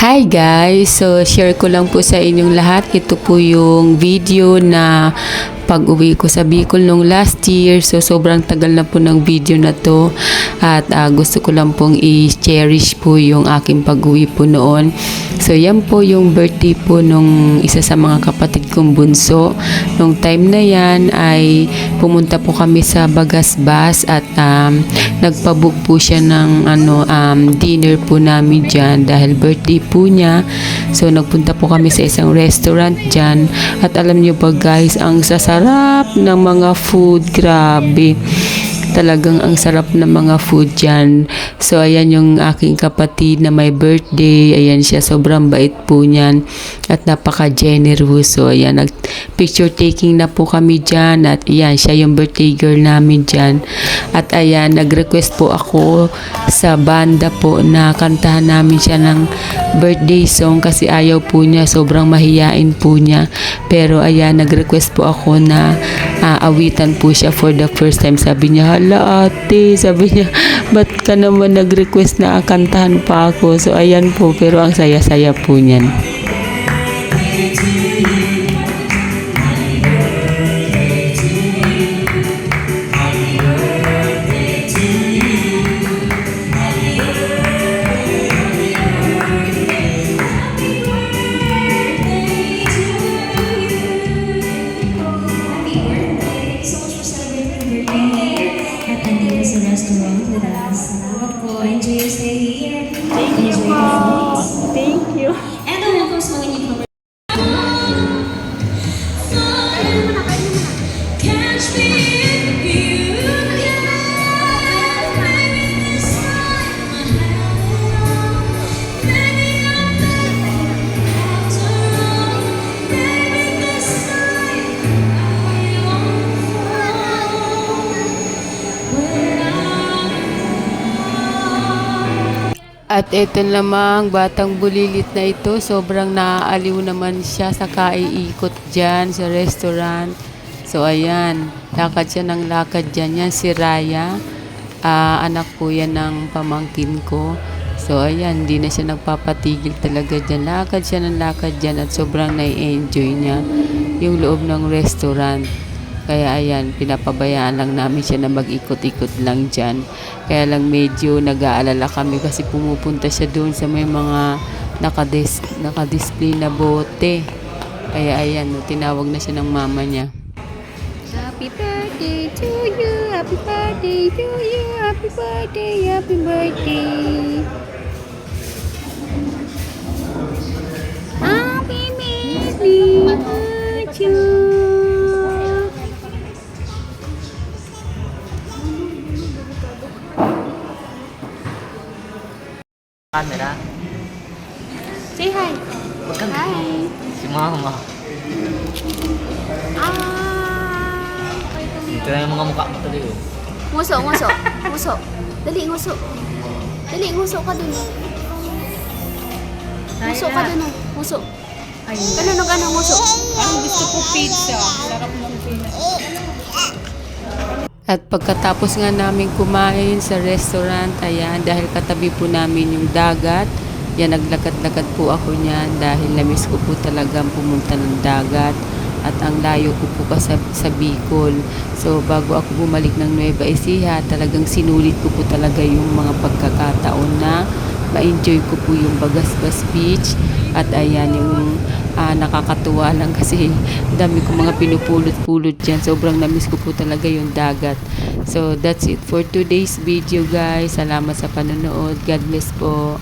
Hi guys! So, share ko lang po sa inyong lahat. Ito po yung video na pag-uwi ko sa Bicol nung last year. So, sobrang tagal na po ng video na to. At gusto ko lang pong i-cherish po yung aking pag-uwi po noon. So, yan po yung birthday po nung isa sa mga kapatid kong bunso. Nung time na yan ay pumunta po kami sa Bagasbas at nagpabook po siya ng dinner po namin dyan dahil birthday po niya. So, nagpunta po kami sa isang restaurant dyan. At alam niyo ba guys, ang sasarap ng mga food. Grabe. Talagang ang sarap ng mga food dyan. So, ayan yung aking kapatid na may birthday. Ayan siya. Sobrang bait po niyan. At napaka-generous. So, ayan. Nag-picture taking na po kami dyan. At ayan, siya yung birthday girl namin dyan. At ayan, nag-request po ako sa banda po na kantahan namin siya ng birthday song kasi ayaw po niya. Sobrang mahiyain po niya. Pero ayan, nag-request po ako na awitan po siya for the first time. Sabi niya, hala ate, sabi niya, ba't ka naman nag-request na kantahan pa ako? So ayan po, pero ang saya-saya po niyan. Sa restaurant with us. Salamat po. Enjoy your stay here. Enjoy the foods. Thank you. And of course, mga newcomers. Catch me if you can. Maybe this time maybe I'm after all. Maybe this time I won't fall. At ito namang batang bulilit na ito, sobrang naaaliw naman siya sa kaiikot dyan sa restaurant. So ayan, lakad siya ng lakad dyan. Yan si Raya, anak po yan ng pamangkin ko. So ayan, hindi na siya nagpapatigil talaga dyan. Lakad siya ng lakad dyan at sobrang nai-enjoy niya yung loob ng restaurant. Kaya ayan, pinapabayaan lang namin siya na mag-ikot-ikot lang dyan. Kaya lang medyo nag-aalala kami kasi pumupunta siya doon sa may mga naka-display na bote. Kaya ayan, tinawag na siya ng mama niya. Happy birthday to you, happy birthday to you, happy birthday, happy birthday. Happy birthday to you. Camera. Say hi. Huwag kang Hi. si mama. Ito na yung mga mukha mo tuloy oh. Nguso, nguso. Nguso. Dali, nguso. Dali, nguso ka dun. Nguso ka dun. Nguso. Ganun, nguso. Ang gusto ko pizza. Sarap ng pizza. At pagkatapos nga namin kumain sa restaurant, ayan, dahil katabi po namin yung dagat, yan, naglakad-lakad po ako niyan dahil namiss ko po talagang pumunta ng dagat at ang layo ko po sa Bicol. So, bago ako bumalik ng Nueva Ecija, talagang sinulit ko po talaga yung mga pagkakataon na ma-enjoy ko po yung Bagasbas Beach. At ayan, yung nakakatuwa lang kasi dami ko mga pinupulot-pulot dyan. Sobrang namiss ko po talaga yung dagat. So, that's it for today's video guys. Salamat sa panonood. God bless po.